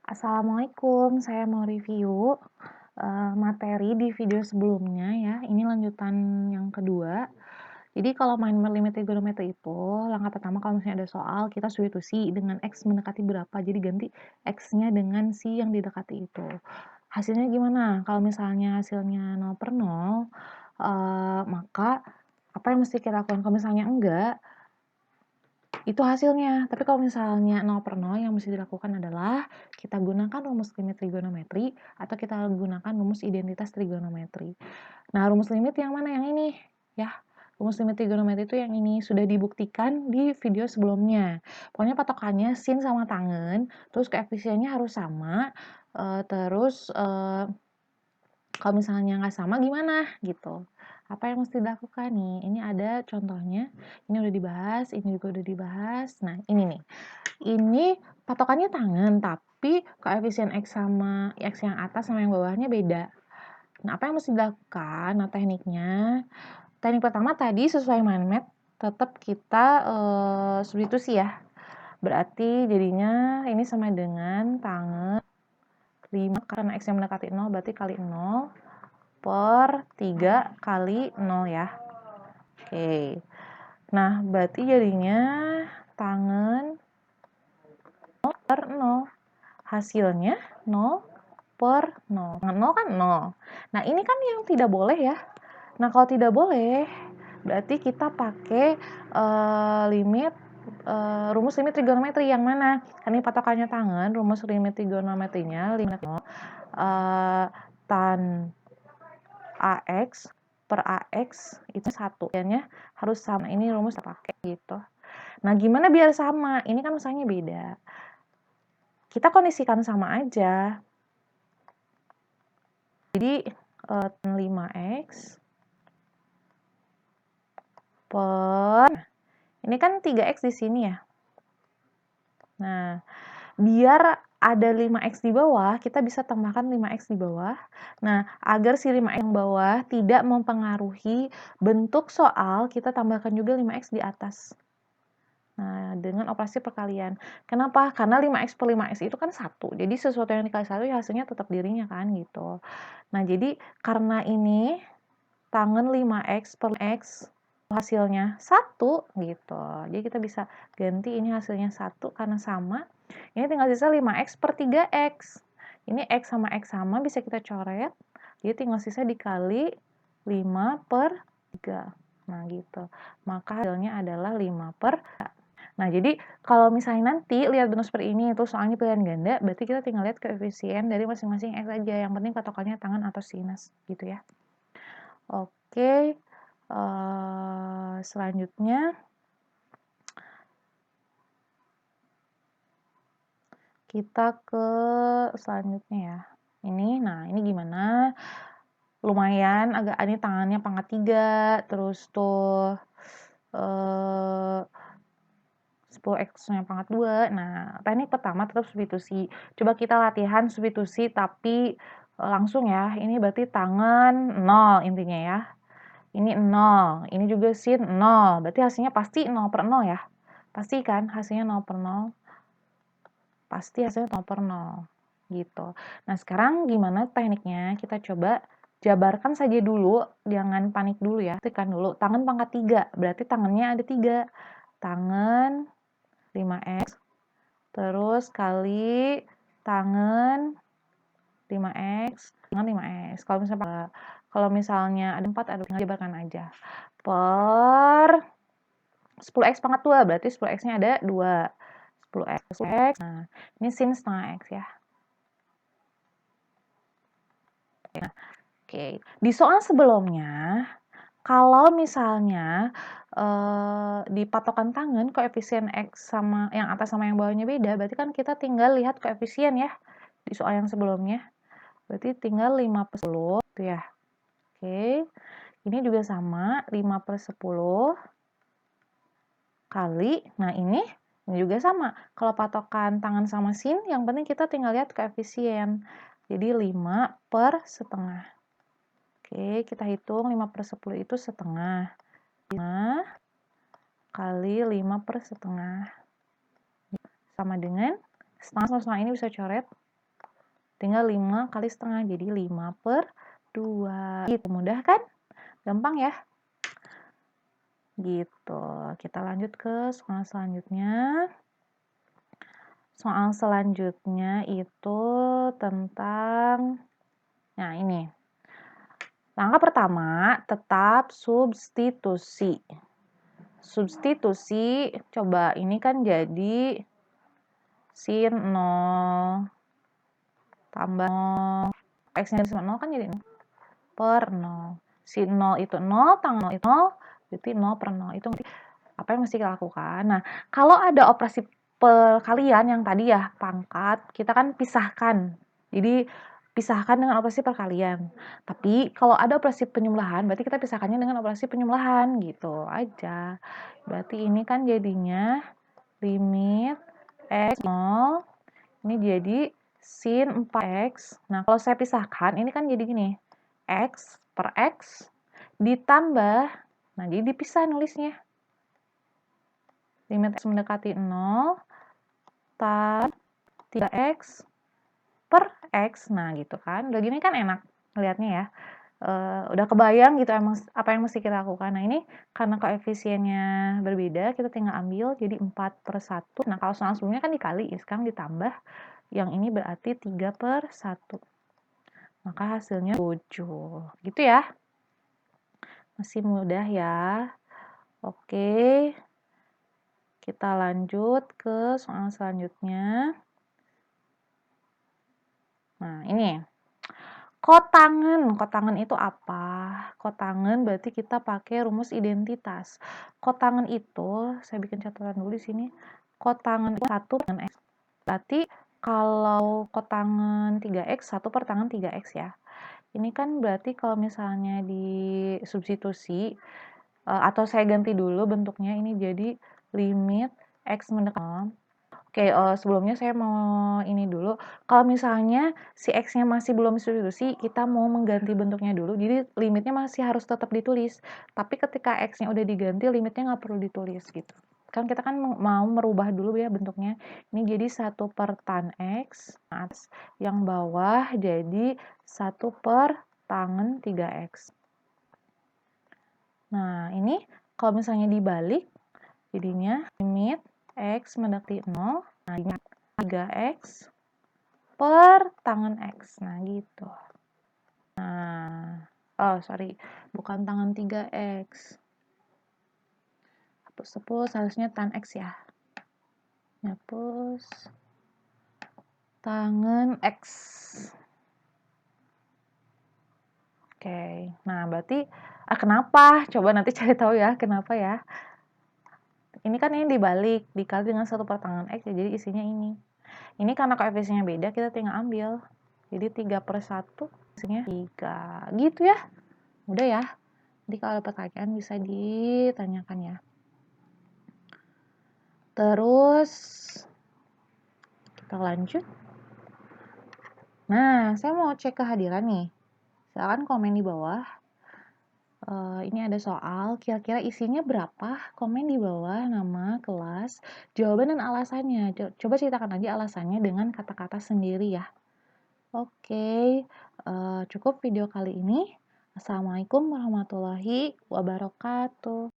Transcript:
Assalamualaikum, saya mau review, materi di video sebelumnya ya, ini lanjutan yang kedua. Jadi kalau main limit trigonometri itu, langkah pertama kalau misalnya ada soal, kita substitusi dengan X mendekati berapa, jadi ganti X-nya dengan si yang didekati itu. Hasilnya gimana? Kalau misalnya hasilnya 0/0, maka apa yang mesti kita lakukan? Kalau misalnya enggak, itu hasilnya. Tapi kalau misalnya 0/0 yang mesti dilakukan adalah kita gunakan rumus limit trigonometri atau kita gunakan rumus identitas trigonometri. Nah, rumus limit yang mana? Yang ini ya. Rumus limit trigonometri itu yang ini sudah dibuktikan di video sebelumnya. Pokoknya patokannya sin sama tangen, terus koefisiennya harus sama, terus kalau misalnya nggak sama gimana gitu. Apa yang mesti dilakukan nih? Ini ada contohnya. Ini udah dibahas, ini juga udah dibahas. Nah, ini nih. Ini patokannya tangan, tapi koefisien X sama X yang atas sama yang bawahnya beda. Nah, apa yang mesti dilakukan? Nah, teknik pertama tadi sesuai mind map, tetap kita substitusi ya. Berarti jadinya ini sama dengan tangan 5 karena X yang mendekati 0 berarti kali 0 per 3 kali 0 ya. Oke. Nah, berarti jadinya tangan 0 per 0. Hasilnya 0 per 0. 0 kan 0. Nah, ini kan yang tidak boleh ya. Nah, kalau tidak boleh, berarti kita pakai rumus limit trigonometri yang mana? Kan ini patokannya tangan, rumus limit trigonometrinya limit 0, tan AX per AX itu 1. Nya harus sama. Ini rumus kita pakai gitu. Nah, gimana biar sama? Ini kan misalnya beda. Kita kondisikan sama aja. Jadi 5x per ini kan 3x di sini ya. Nah, biar ada 5x di bawah, kita bisa tambahkan 5x di bawah. Nah, agar si 5x yang bawah tidak mempengaruhi bentuk soal, kita tambahkan juga 5x di atas. Nah, dengan operasi perkalian. Kenapa? Karena 5x per 5x itu kan 1. Jadi sesuatu yang dikali 1 ya hasilnya tetap dirinya kan gitu. Nah, jadi karena ini tangan 5x per x hasilnya 1 gitu. Jadi kita bisa ganti ini hasilnya 1 karena sama. Ini tinggal sisa 5x per 3x. Ini x sama x sama bisa kita coret. Jadi tinggal sisa dikali 5 per 3. Nah gitu. Maka hasilnya adalah 5 per 3. Nah, jadi kalau misalnya nanti lihat bentuk seperti ini, itu soalnya pilihan ganda, berarti kita tinggal lihat koefisien dari masing-masing x aja. Yang penting patokannya tangan atau sinus, gitu ya. Oke, selanjutnya kita ke selanjutnya ya. Nah ini gimana? Lumayan, agak ini tangannya pangkat 3, terus tuh 10x-nya pangkat 2. Nah, teknik pertama tetap substitusi. Coba kita latihan substitusi tapi langsung ya. Ini berarti tangan 0 intinya ya. Ini 0, ini juga sin 0. Berarti hasilnya pasti 0 per 0 ya. Pasti kan hasilnya 0 per 0. Pasti hasilnya 0 per 0. Gitu. Nah, sekarang gimana tekniknya? Kita coba jabarkan saja dulu, jangan panik dulu ya. Tekan dulu tangan pangkat 3. Berarti tangannya ada 3. Tangan 5x terus kali tangan 5x tangan 5x. Kalau misalnya ada 4, ada tinggal jabarkan aja per 10x pangkat 2, berarti 10x-nya ada 2. 10x. Nah, ini sin setengah x ya. Nah, oke. Di soal sebelumnya, kalau misalnya di patokan tangan koefisien x sama yang atas sama yang bawahnya beda, berarti kan kita tinggal lihat koefisien ya di soal yang sebelumnya. Berarti tinggal 5 per 10 itu ya. Oke. Ini juga sama 5 per 10 kali. Nah, ini juga sama. Kalau patokan tangan sama sin, yang penting kita tinggal lihat koefisien. Jadi 5 per setengah. Oke, kita hitung 5 per 10 itu setengah. 5 kali 5 per setengah. Sama dengan setengah sama setengah ini bisa coret. tinggal 5 kali setengah, jadi 5/2. Gitu, mudah kan? Gampang ya? Gitu. Kita lanjut ke soal selanjutnya. Soal selanjutnya itu tentang, nah ini. Langkah pertama, tetap substitusi. Substitusi, coba ini kan jadi sin 0 tambah 0. X-nya dari 0 kan jadi 0 per 0. Sin 0 itu 0, tambah 0 itu 0, berarti 0/0. Itu apa yang mesti kita lakukan? Nah, kalau ada operasi perkalian yang tadi ya, pangkat, kita kan pisahkan. Jadi, pisahkan dengan operasi perkalian. Tapi, kalau ada operasi penyembelahan, berarti kita pisahkannya dengan operasi penyembelahan, gitu aja. Berarti ini kan jadinya limit X 0, ini jadi sin 4X. Nah, kalau saya pisahkan, ini kan jadi gini, X per X ditambah, nah jadi dipisah nulisnya. Limit X mendekati 0, tan 3X per X. Nah, gitu kan. Udah gini kan enak ngeliatnya ya. Udah kebayang gitu emang apa yang mesti kita lakukan. Nah, ini karena koefisiennya berbeda, kita tinggal ambil jadi 4/1. Nah, kalau soal sebelumnya kan dikali, ya sekarang ditambah. Yang ini berarti 3/1. Maka hasilnya 7. Gitu ya. Masih mudah ya. Oke. Kita lanjut ke soal selanjutnya. Nah, ini. Kotangan. Kotangan itu apa? Kotangan berarti kita pakai rumus identitas. Kotangan itu, saya bikin catatan dulu di sini. Kotangan itu 1 dengan X. Berarti kalau kotangan 3X, 1 per tangan 3X ya. Ini kan berarti kalau misalnya di substitusi, atau saya ganti dulu bentuknya, ini jadi limit X mendekati. Oke, sebelumnya saya mau ini dulu, kalau misalnya si X-nya masih belum substitusi, kita mau mengganti bentuknya dulu, jadi limitnya masih harus tetap ditulis. Tapi ketika X-nya udah diganti, limitnya nggak perlu ditulis gitu. Kan kita kan mau merubah dulu ya bentuknya. Ini jadi 1 per tan X, yang bawah jadi 1 per tangen 3X. Nah, ini kalau misalnya dibalik, jadinya limit X mendekati 0, nah 3X per tangan X. Nah, gitu. Nah, oh sorry, bukan tangan 3X. Hapus harusnya tan X ya. Hapus tangan X. Oke, nah berarti kenapa? Coba nanti cari tahu ya, kenapa ya. Ini kan ini dibalik, dikali dengan 1 per tangan X, ya, jadi isinya ini. Ini karena koefisiennya beda, kita tinggal ambil. Jadi 3/1, isinya 3. Gitu ya. Udah ya. Jadi kalau ada pertanyaan bisa ditanyakan ya. Terus, kita lanjut. Nah, saya mau cek kehadiran nih. Silakan komen di bawah. Ini ada soal, kira-kira isinya berapa? Komen di bawah nama, kelas, jawaban, dan alasannya. Coba ceritakan aja alasannya dengan kata-kata sendiri ya. Oke, cukup video kali ini. Assalamualaikum warahmatullahi wabarakatuh.